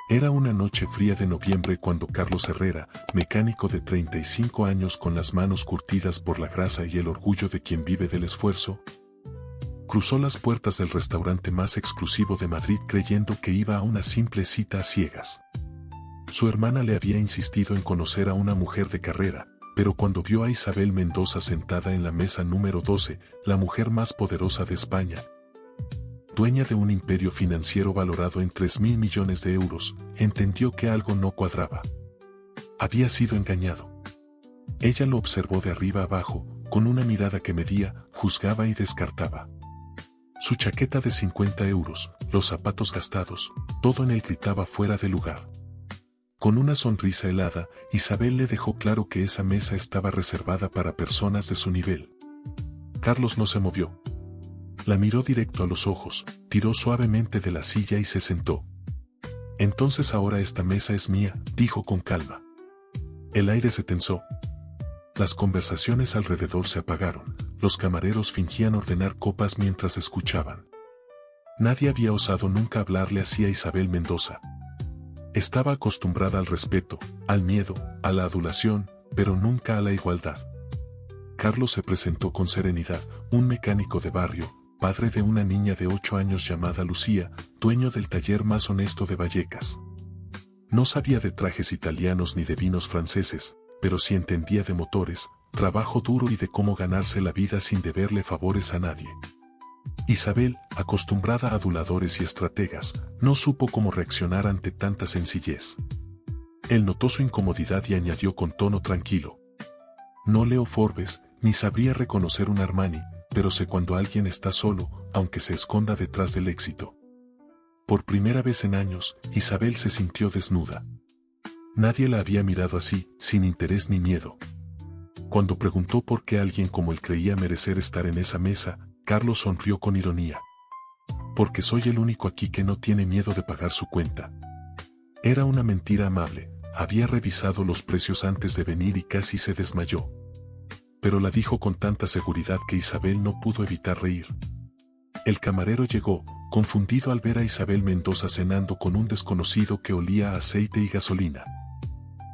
Era una noche fría de noviembre cuando Carlos Herrera, mecánico de 35 años con las manos curtidas por la grasa y el orgullo de quien vive del esfuerzo, cruzó las puertas del restaurante más exclusivo de Madrid creyendo que iba a una simple cita a ciegas. Su hermana le había insistido en conocer a una mujer de carrera, pero cuando vio a Isabel Mendoza sentada en la mesa número 12, la mujer más poderosa de España, dueña de un imperio financiero valorado en 3.000 millones de euros, entendió que algo no cuadraba. Había sido engañado. Ella lo observó de arriba abajo, con una mirada que medía, juzgaba y descartaba. Su chaqueta de 50 euros, los zapatos gastados, todo en él gritaba fuera de lugar. Con una sonrisa helada, Isabel le dejó claro que esa mesa estaba reservada para personas de su nivel. Carlos no se movió. La miró directo a los ojos, tiró suavemente de la silla y se sentó. Entonces ahora esta mesa es mía, dijo con calma. El aire se tensó. Las conversaciones alrededor se apagaron, los camareros fingían ordenar copas mientras escuchaban. Nadie había osado nunca hablarle así a Isabel Mendoza. Estaba acostumbrada al respeto, al miedo, a la adulación, pero nunca a la igualdad. Carlos se presentó con serenidad, un mecánico de barrio, padre de una niña de 8 años llamada Lucía, dueño del taller más honesto de Vallecas. No sabía de trajes italianos ni de vinos franceses, pero sí entendía de motores, trabajo duro y de cómo ganarse la vida sin deberle favores a nadie. Isabel, acostumbrada a aduladores y estrategas, no supo cómo reaccionar ante tanta sencillez. Él notó su incomodidad y añadió con tono tranquilo: No leo Forbes, ni sabría reconocer un Armani, pero sé cuando alguien está solo, aunque se esconda detrás del éxito. Por primera vez en años, Isabel se sintió desnuda. Nadie la había mirado así, sin interés ni miedo. Cuando preguntó por qué alguien como él creía merecer estar en esa mesa, Carlos sonrió con ironía. Porque soy el único aquí que no tiene miedo de pagar su cuenta. Era una mentira amable, había revisado los precios antes de venir y casi se desmayó. Pero la dijo con tanta seguridad que Isabel no pudo evitar reír. El camarero llegó, confundido al ver a Isabel Mendoza cenando con un desconocido que olía a aceite y gasolina.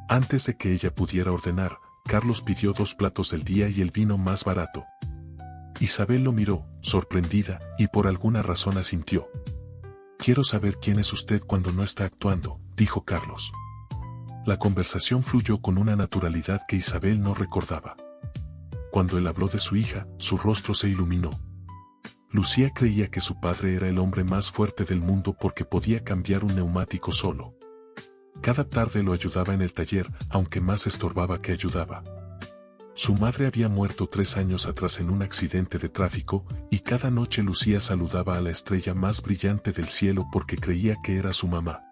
Antes de que ella pudiera ordenar, Carlos pidió 2 platos del día y el vino más barato. Isabel lo miró, sorprendida, y por alguna razón asintió. Quiero saber quién es usted cuando no está actuando, dijo Carlos. La conversación fluyó con una naturalidad que Isabel no recordaba. Cuando él habló de su hija, su rostro se iluminó. Lucía creía que su padre era el hombre más fuerte del mundo porque podía cambiar un neumático solo. Cada tarde lo ayudaba en el taller, aunque más estorbaba que ayudaba. Su madre había muerto 3 años atrás en un accidente de tráfico, y cada noche Lucía saludaba a la estrella más brillante del cielo porque creía que era su mamá.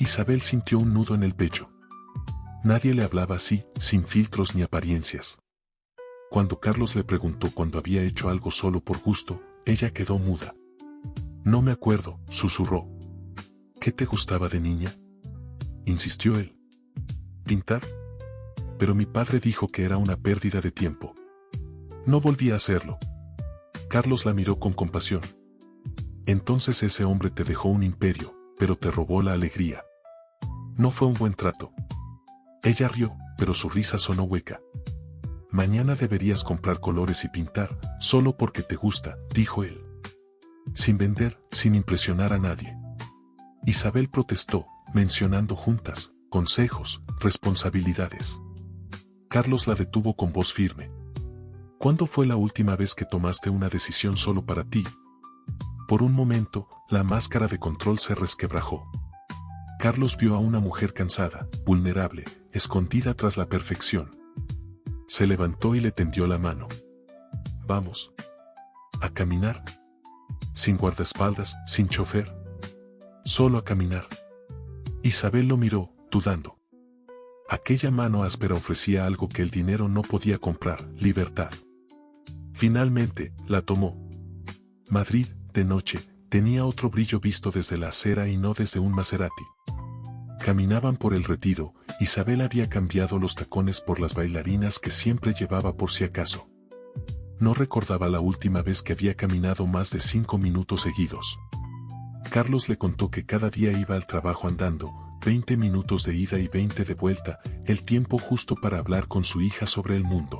Isabel sintió un nudo en el pecho. Nadie le hablaba así, sin filtros ni apariencias. Cuando Carlos le preguntó cuando había hecho algo solo por gusto, ella quedó muda. No me acuerdo, susurró. ¿Qué te gustaba de niña?, insistió él. ¿Pintar? Pero mi padre dijo que era una pérdida de tiempo. No volví a hacerlo. Carlos la miró con compasión. Entonces ese hombre te dejó un imperio, pero te robó la alegría. No fue un buen trato. Ella rió, pero su risa sonó hueca. Mañana deberías comprar colores y pintar, solo porque te gusta, dijo él. Sin vender, sin impresionar a nadie. Isabel protestó, mencionando juntas, consejos, responsabilidades. Carlos la detuvo con voz firme. ¿Cuándo fue la última vez que tomaste una decisión solo para ti? Por un momento, la máscara de control se resquebrajó. Carlos vio a una mujer cansada, vulnerable, escondida tras la perfección. Se levantó y le tendió la mano. Vamos. ¿A caminar? Sin guardaespaldas, sin chofer. Solo a caminar. Isabel lo miró, dudando. Aquella mano áspera ofrecía algo que el dinero no podía comprar, libertad. Finalmente, la tomó. Madrid, de noche, tenía otro brillo visto desde la acera y no desde un Maserati. Caminaban por el Retiro. Isabel había cambiado los tacones por las bailarinas que siempre llevaba por si acaso. No recordaba la última vez que había caminado más de 5 minutos seguidos. Carlos le contó que cada día iba al trabajo andando, 20 minutos de ida y 20 de vuelta, el tiempo justo para hablar con su hija sobre el mundo.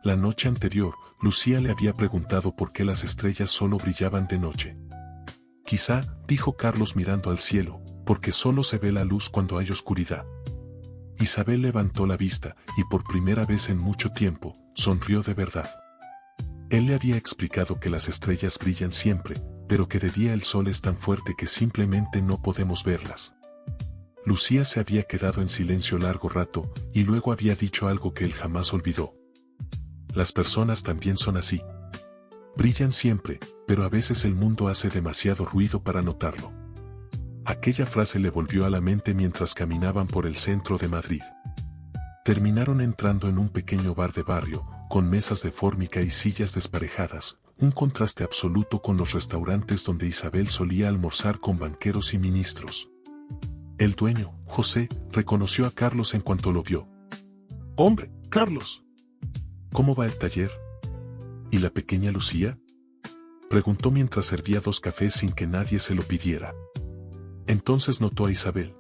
La noche anterior, Lucía le había preguntado por qué las estrellas solo brillaban de noche. Quizá, dijo Carlos mirando al cielo, porque solo se ve la luz cuando hay oscuridad. Isabel levantó la vista, y por primera vez en mucho tiempo, sonrió de verdad. Él le había explicado que las estrellas brillan siempre, pero que de día el sol es tan fuerte que simplemente no podemos verlas. Lucía se había quedado en silencio largo rato, y luego había dicho algo que él jamás olvidó. Las personas también son así. Brillan siempre, pero a veces el mundo hace demasiado ruido para notarlo. Aquella frase le volvió a la mente mientras caminaban por el centro de Madrid. Terminaron entrando en un pequeño bar de barrio, con mesas de fórmica y sillas desparejadas, un contraste absoluto con los restaurantes donde Isabel solía almorzar con banqueros y ministros. El dueño, José, reconoció a Carlos en cuanto lo vio. «¡Hombre, Carlos! ¿Cómo va el taller? ¿Y la pequeña Lucía?», preguntó mientras servía 2 cafés sin que nadie se lo pidiera. Entonces notó a Isabel.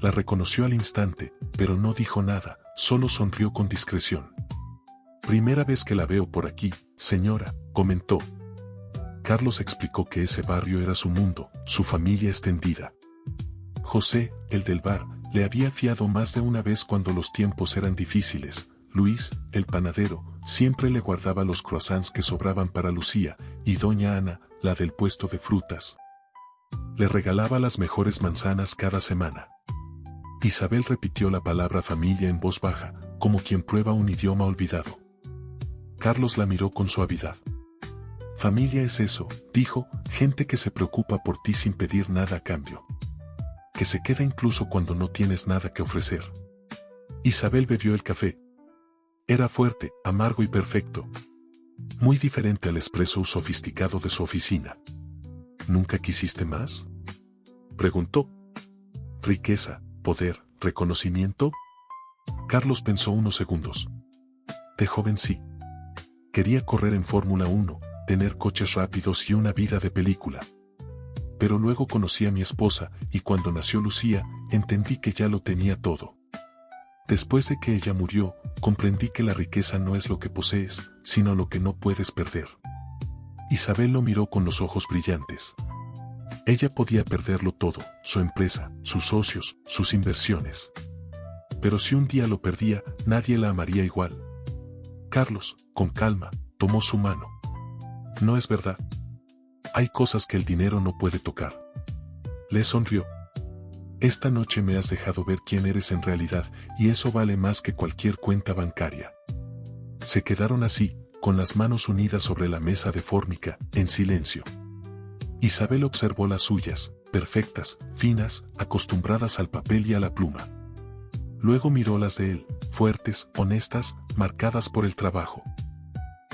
La reconoció al instante, pero no dijo nada, solo sonrió con discreción. «Primera vez que la veo por aquí, señora», comentó. Carlos explicó que ese barrio era su mundo, su familia extendida. José, el del bar, le había fiado más de una vez cuando los tiempos eran difíciles. Luis, el panadero, siempre le guardaba los croissants que sobraban para Lucía, y doña Ana, la del puesto de frutas, le regalaba las mejores manzanas cada semana. Isabel repitió la palabra familia en voz baja, como quien prueba un idioma olvidado. Carlos la miró con suavidad. «Familia es eso», dijo, «gente que se preocupa por ti sin pedir nada a cambio. Que se queda incluso cuando no tienes nada que ofrecer». Isabel bebió el café. Era fuerte, amargo y perfecto. Muy diferente al espresso sofisticado de su oficina. «¿Nunca quisiste más?», preguntó. «¿Riqueza, poder, reconocimiento?». Carlos pensó unos segundos. «De joven sí. Quería correr en Fórmula 1, tener coches rápidos y una vida de película. Pero luego conocí a mi esposa, y cuando nació Lucía, entendí que ya lo tenía todo. Después de que ella murió, comprendí que la riqueza no es lo que posees, sino lo que no puedes perder». Isabel lo miró con los ojos brillantes. Ella podía perderlo todo, su empresa, sus socios, sus inversiones. Pero si un día lo perdía, nadie la amaría igual. Carlos, con calma, tomó su mano. «No es verdad. Hay cosas que el dinero no puede tocar». Le sonrió. «Esta noche me has dejado ver quién eres en realidad, y eso vale más que cualquier cuenta bancaria». Se quedaron así, con las manos unidas sobre la mesa de fórmica, en silencio. Isabel observó las suyas, perfectas, finas, acostumbradas al papel y a la pluma. Luego miró las de él, fuertes, honestas, marcadas por el trabajo.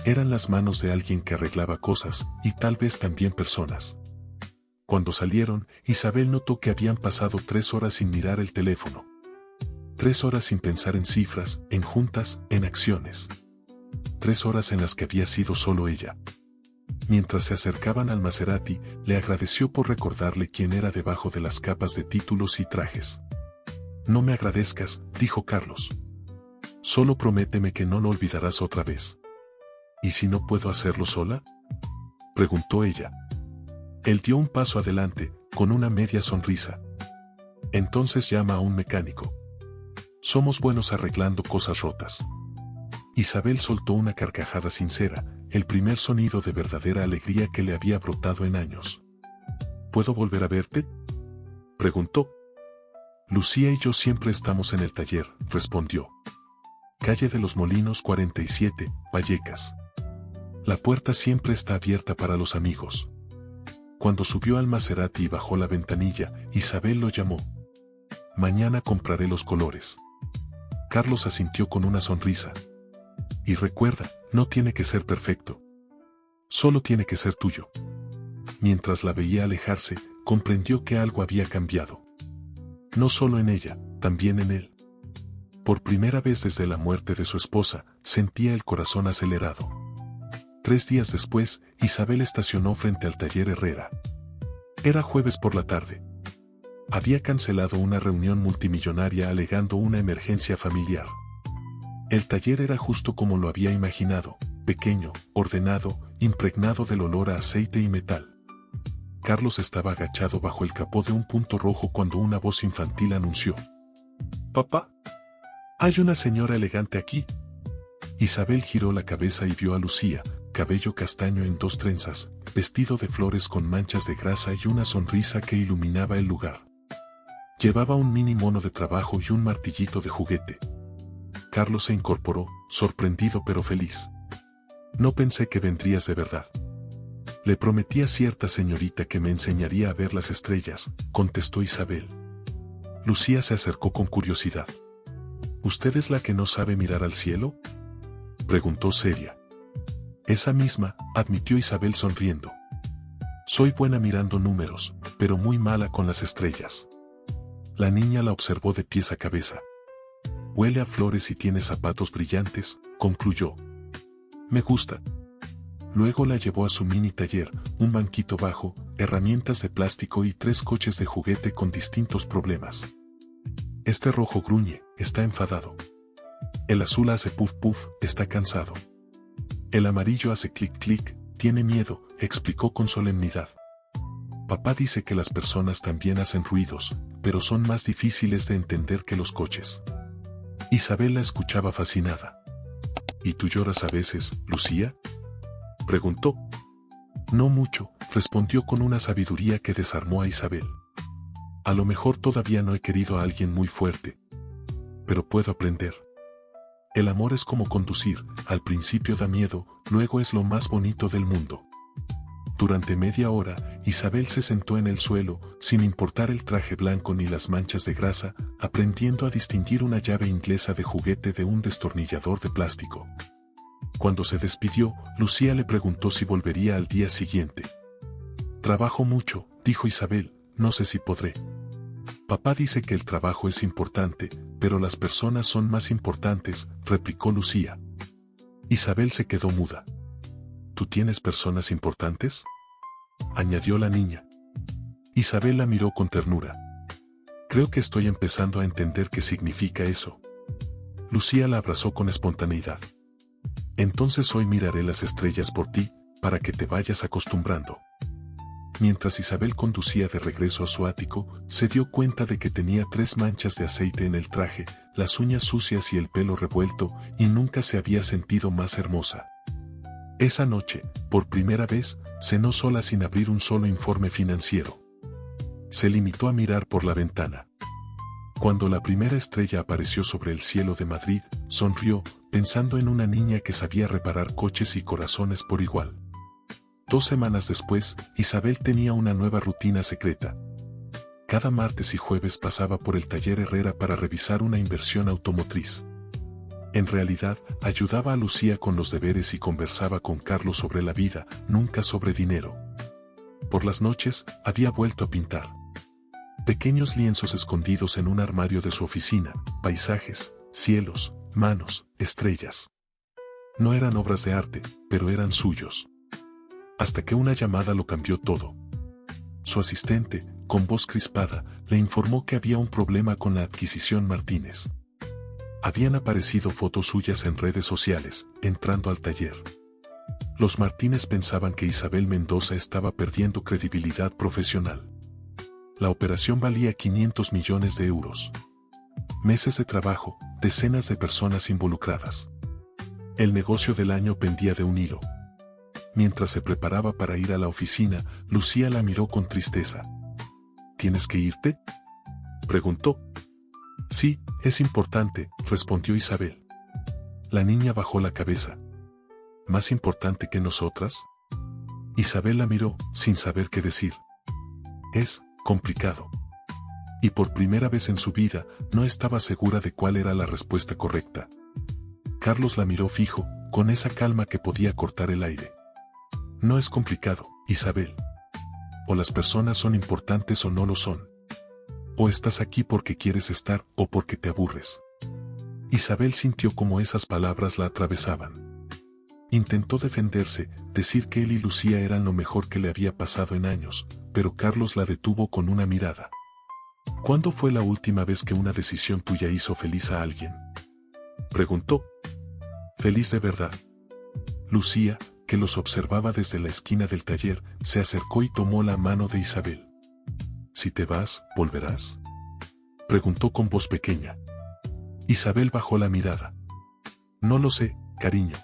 Eran las manos de alguien que arreglaba cosas, y tal vez también personas. Cuando salieron, Isabel notó que habían pasado 3 horas sin mirar el teléfono. 3 horas sin pensar en cifras, en juntas, en acciones. 3 horas en las que había sido solo ella. Mientras se acercaban al Maserati, le agradeció por recordarle quién era debajo de las capas de títulos y trajes. «No me agradezcas», dijo Carlos. «Solo prométeme que no lo olvidarás otra vez». «¿Y si no puedo hacerlo sola?», preguntó ella. Él dio un paso adelante, con una media sonrisa. «Entonces llama a un mecánico. Somos buenos arreglando cosas rotas». Isabel soltó una carcajada sincera, el primer sonido de verdadera alegría que le había brotado en años. «¿Puedo volver a verte?», preguntó. «Lucía y yo siempre estamos en el taller», respondió. «Calle de los Molinos 47, Vallecas. La puerta siempre está abierta para los amigos». Cuando subió al Maserati y bajó la ventanilla, Isabel lo llamó. «Mañana compraré los colores». Carlos asintió con una sonrisa. «Y recuerda, no tiene que ser perfecto. Solo tiene que ser tuyo». Mientras la veía alejarse, comprendió que algo había cambiado. No solo en ella, también en él. Por primera vez desde la muerte de su esposa, sentía el corazón acelerado. 3 días después, Isabel estacionó frente al taller Herrera. Era jueves por la tarde. Había cancelado una reunión multimillonaria alegando una emergencia familiar. El taller era justo como lo había imaginado, pequeño, ordenado, impregnado del olor a aceite y metal. Carlos estaba agachado bajo el capó de un punto rojo cuando una voz infantil anunció: «Papá, hay una señora elegante aquí». Isabel giró la cabeza y vio a Lucía, cabello castaño en 2 trenzas, vestido de flores con manchas de grasa y una sonrisa que iluminaba el lugar. Llevaba un mini mono de trabajo y un martillito de juguete. Carlos se incorporó, sorprendido pero feliz. «No pensé que vendrías de verdad». «Le prometí a cierta señorita que me enseñaría a ver las estrellas», contestó Isabel. Lucía se acercó con curiosidad. «¿Usted es la que no sabe mirar al cielo?», preguntó seria. «Esa misma», admitió Isabel sonriendo. «Soy buena mirando números, pero muy mala con las estrellas». La niña la observó de pies a cabeza. «Huele a flores y tiene zapatos brillantes», concluyó. «Me gusta». Luego la llevó a su mini taller, un banquito bajo, herramientas de plástico y 3 coches de juguete con distintos problemas. «Este rojo gruñe, está enfadado. El azul hace puff puff, está cansado. El amarillo hace clic clic, tiene miedo», explicó con solemnidad. «Papá dice que las personas también hacen ruidos, pero son más difíciles de entender que los coches». Isabel la escuchaba fascinada. «¿Y tú lloras a veces, Lucía?», preguntó. «No mucho», respondió con una sabiduría que desarmó a Isabel. «A lo mejor todavía no he querido a alguien muy fuerte. Pero puedo aprender. El amor es como conducir, al principio da miedo, luego es lo más bonito del mundo». Durante media hora, Isabel se sentó en el suelo, sin importar el traje blanco ni las manchas de grasa, aprendiendo a distinguir una llave inglesa de juguete de un destornillador de plástico. Cuando se despidió, Lucía le preguntó si volvería al día siguiente. «Trabajo mucho», dijo Isabel, «no sé si podré». «Papá dice que el trabajo es importante, pero las personas son más importantes», replicó Lucía. Isabel se quedó muda. «¿Tú tienes personas importantes?», añadió la niña. Isabel la miró con ternura. «Creo que estoy empezando a entender qué significa eso». Lucía la abrazó con espontaneidad. «Entonces hoy miraré las estrellas por ti, para que te vayas acostumbrando». Mientras Isabel conducía de regreso a su ático, se dio cuenta de que tenía 3 manchas de aceite en el traje, las uñas sucias y el pelo revuelto, y nunca se había sentido más hermosa. Esa noche, por primera vez, cenó sola sin abrir un solo informe financiero. Se limitó a mirar por la ventana. Cuando la primera estrella apareció sobre el cielo de Madrid, sonrió, pensando en una niña que sabía reparar coches y corazones por igual. 2 semanas después, Isabel tenía una nueva rutina secreta. Cada martes y jueves pasaba por el taller Herrera para revisar una inversión automotriz. En realidad, ayudaba a Lucía con los deberes y conversaba con Carlos sobre la vida, nunca sobre dinero. Por las noches, había vuelto a pintar. Pequeños lienzos escondidos en un armario de su oficina, paisajes, cielos, manos, estrellas. No eran obras de arte, pero eran suyos. Hasta que una llamada lo cambió todo. Su asistente, con voz crispada, le informó que había un problema con la adquisición Martínez. Habían aparecido fotos suyas en redes sociales, entrando al taller. Los Martínez pensaban que Isabel Mendoza estaba perdiendo credibilidad profesional. La operación valía 500 millones de euros. Meses de trabajo, decenas de personas involucradas. El negocio del año pendía de un hilo. Mientras se preparaba para ir a la oficina, Lucía la miró con tristeza. ¿Tienes que irte?, preguntó. «Sí, es importante», respondió Isabel. La niña bajó la cabeza. «¿Más importante que nosotras?». Isabel la miró, sin saber qué decir. «Es complicado». Y por primera vez en su vida, no estaba segura de cuál era la respuesta correcta. Carlos la miró fijo, con esa calma que podía cortar el aire. «No es complicado, Isabel. O las personas son importantes o no lo son. O estás aquí porque quieres estar o porque te aburres». Isabel sintió como esas palabras la atravesaban. Intentó defenderse, decir que él y Lucía eran lo mejor que le había pasado en años, pero Carlos la detuvo con una mirada. ¿Cuándo fue la última vez que una decisión tuya hizo feliz a alguien?, preguntó. Feliz de verdad. Lucía, que los observaba desde la esquina del taller, se acercó y tomó la mano de Isabel. Si te vas, ¿volverás?, preguntó con voz pequeña. Isabel bajó la mirada. No lo sé, cariño.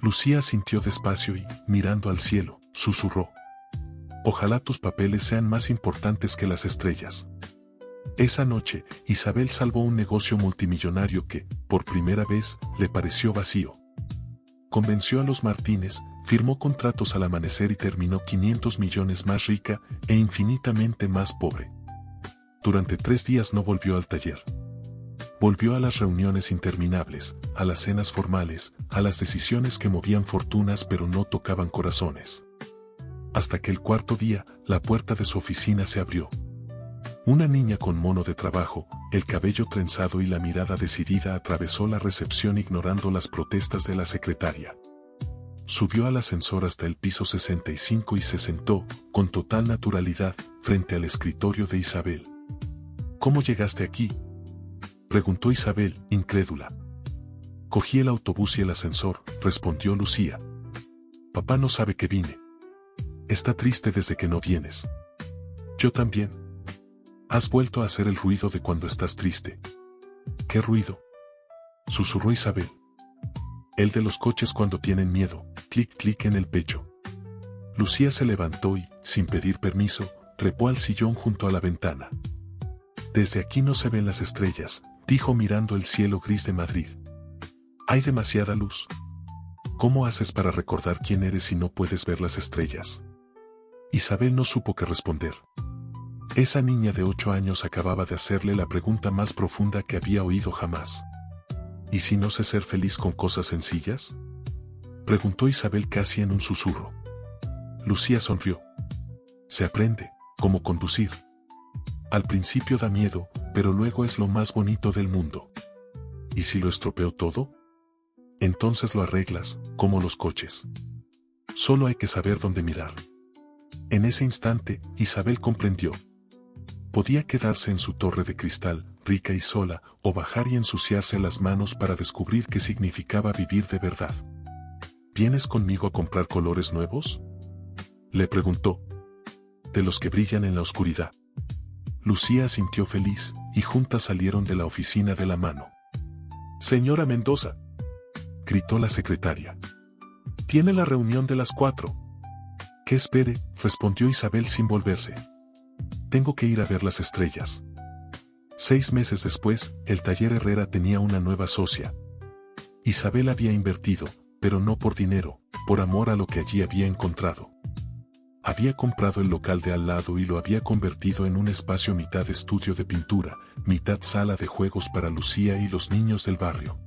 Lucía asintió despacio y, mirando al cielo, susurró. Ojalá tus papeles sean más importantes que las estrellas. Esa noche, Isabel salvó un negocio multimillonario que, por primera vez, le pareció vacío. Convenció a los Martínez, firmó contratos al amanecer y terminó 500 millones más rica e infinitamente más pobre. Durante 3 días no volvió al taller. Volvió a las reuniones interminables, a las cenas formales, a las decisiones que movían fortunas pero no tocaban corazones. Hasta que el 4.º día, la puerta de su oficina se abrió. Una niña con mono de trabajo, el cabello trenzado y la mirada decidida atravesó la recepción ignorando las protestas de la secretaria. Subió al ascensor hasta el piso 65 y se sentó, con total naturalidad, frente al escritorio de Isabel. ¿Cómo llegaste aquí?, preguntó Isabel, incrédula. Cogí el autobús y el ascensor, respondió Lucía. Papá no sabe que vine. Está triste desde que no vienes. Yo también. Has vuelto a hacer el ruido de cuando estás triste. ¿Qué ruido?, susurró Isabel. El de los coches cuando tienen miedo, clic clic en el pecho. Lucía se levantó y, sin pedir permiso, trepó al sillón junto a la ventana. Desde aquí no se ven las estrellas, dijo mirando el cielo gris de Madrid. Hay demasiada luz. ¿Cómo haces para recordar quién eres si no puedes ver las estrellas? Isabel no supo qué responder. Esa niña de 8 años acababa de hacerle la pregunta más profunda que había oído jamás. ¿Y si no sé ser feliz con cosas sencillas?, preguntó Isabel casi en un susurro. Lucía sonrió. Se aprende, como conducir. Al principio da miedo, pero luego es lo más bonito del mundo. ¿Y si lo estropeo todo? Entonces lo arreglas, como los coches. Solo hay que saber dónde mirar. En ese instante, Isabel comprendió. Podía quedarse en su torre de cristal, rica y sola, o bajar y ensuciarse las manos para descubrir qué significaba vivir de verdad. ¿Vienes conmigo a comprar colores nuevos?, le preguntó. De los que brillan en la oscuridad. Lucía asintió feliz, y juntas salieron de la oficina de la mano. Señora Mendoza, gritó la secretaria. Tiene la reunión de las 4. Que espere, respondió Isabel sin volverse. Tengo que ir a ver las estrellas. 6 meses después, el taller Herrera tenía una nueva socia. Isabel había invertido, pero no por dinero, por amor a lo que allí había encontrado. Había comprado el local de al lado y lo había convertido en un espacio mitad estudio de pintura, mitad sala de juegos para Lucía y los niños del barrio.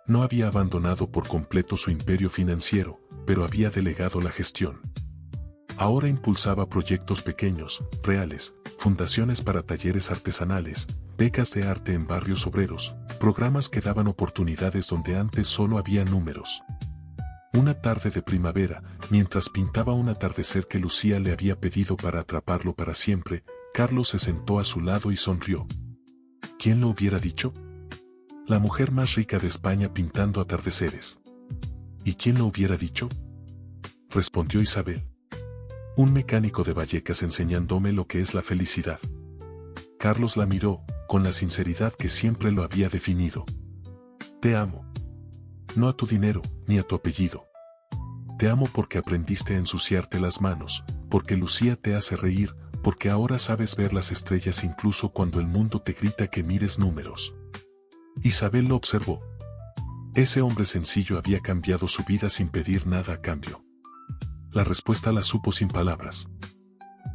No había abandonado por completo su imperio financiero, pero había delegado la gestión. Ahora impulsaba proyectos pequeños, reales, fundaciones para talleres artesanales, becas de arte en barrios obreros, programas que daban oportunidades donde antes solo había números. Una tarde de primavera, mientras pintaba un atardecer que Lucía le había pedido para atraparlo para siempre, Carlos se sentó a su lado y sonrió. ¿Quién lo hubiera dicho? La mujer más rica de España pintando atardeceres. ¿Y quién lo hubiera dicho?, respondió Isabel. Un mecánico de Vallecas enseñándome lo que es la felicidad. Carlos la miró, con la sinceridad que siempre lo había definido. Te amo. No a tu dinero, ni a tu apellido. Te amo porque aprendiste a ensuciarte las manos, porque Lucía te hace reír, porque ahora sabes ver las estrellas incluso cuando el mundo te grita que mires números. Isabel lo observó. Ese hombre sencillo había cambiado su vida sin pedir nada a cambio. La respuesta la supo sin palabras.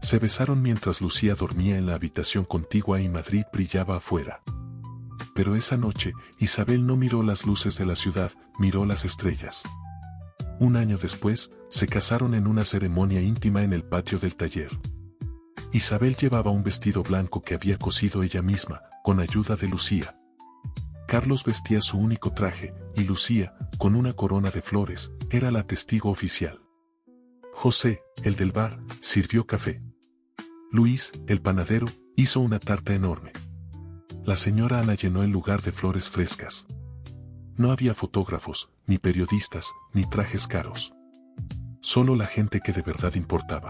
Se besaron mientras Lucía dormía en la habitación contigua y Madrid brillaba afuera. Pero esa noche, Isabel no miró las luces de la ciudad, miró las estrellas. Un año después, se casaron en una ceremonia íntima en el patio del taller. Isabel llevaba un vestido blanco que había cosido ella misma, con ayuda de Lucía. Carlos vestía su único traje, y Lucía, con una corona de flores, era la testigo oficial. José, el del bar, sirvió café. Luis, el panadero, hizo una tarta enorme. La señora Ana llenó el lugar de flores frescas. No había fotógrafos, ni periodistas, ni trajes caros. Solo la gente que de verdad importaba.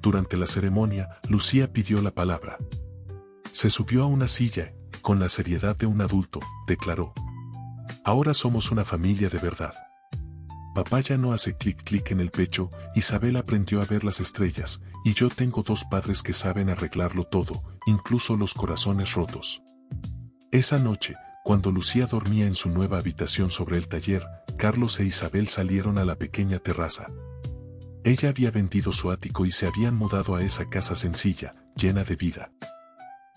Durante la ceremonia, Lucía pidió la palabra. Se subió a una silla, con la seriedad de un adulto, declaró. Ahora somos una familia de verdad. Papá ya no hace clic clic en el pecho, Isabel aprendió a ver las estrellas, y yo tengo dos padres que saben arreglarlo todo, incluso los corazones rotos. Esa noche, cuando Lucía dormía en su nueva habitación sobre el taller, Carlos e Isabel salieron a la pequeña terraza. Ella había vendido su ático y se habían mudado a esa casa sencilla, llena de vida.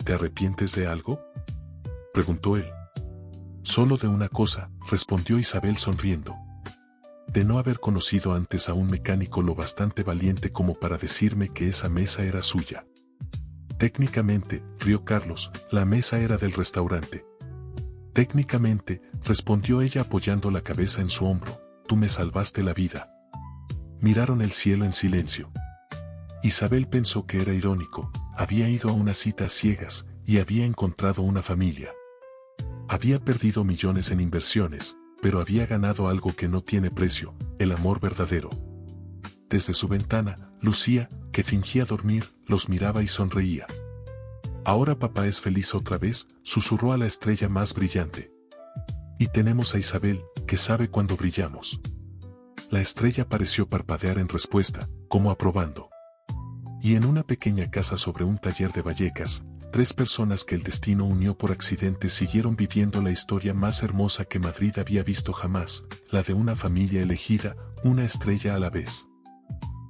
¿Te arrepientes de algo?, preguntó él. Solo de una cosa, respondió Isabel sonriendo. De no haber conocido antes a un mecánico lo bastante valiente como para decirme que esa mesa era suya. Técnicamente, rió Carlos, la mesa era del restaurante. Técnicamente, respondió ella apoyando la cabeza en su hombro, tú me salvaste la vida. Miraron el cielo en silencio. Isabel pensó que era irónico, había ido a una cita a ciegas, y había encontrado una familia. Había perdido millones en inversiones, pero había ganado algo que no tiene precio, el amor verdadero. Desde su ventana, Lucía, que fingía dormir, los miraba y sonreía. Ahora papá es feliz otra vez, susurró a la estrella más brillante. Y tenemos a Isabel, que sabe cuándo brillamos. La estrella pareció parpadear en respuesta, como aprobando. Y en una pequeña casa sobre un taller de Vallecas, 3 personas que el destino unió por accidente siguieron viviendo la historia más hermosa que Madrid había visto jamás, la de una familia elegida, una estrella a la vez.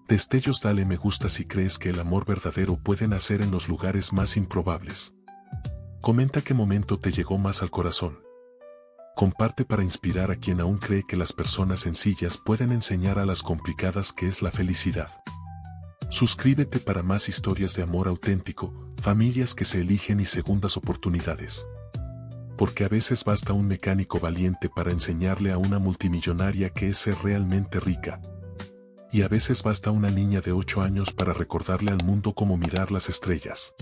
Destellos, dale me gusta si crees que el amor verdadero puede nacer en los lugares más improbables. Comenta qué momento te llegó más al corazón. Comparte para inspirar a quien aún cree que las personas sencillas pueden enseñar a las complicadas qué es la felicidad. Suscríbete para más historias de amor auténtico, familias que se eligen y segundas oportunidades. Porque a veces basta un mecánico valiente para enseñarle a una multimillonaria que es ser realmente rica. Y a veces basta una niña de 8 años para recordarle al mundo cómo mirar las estrellas.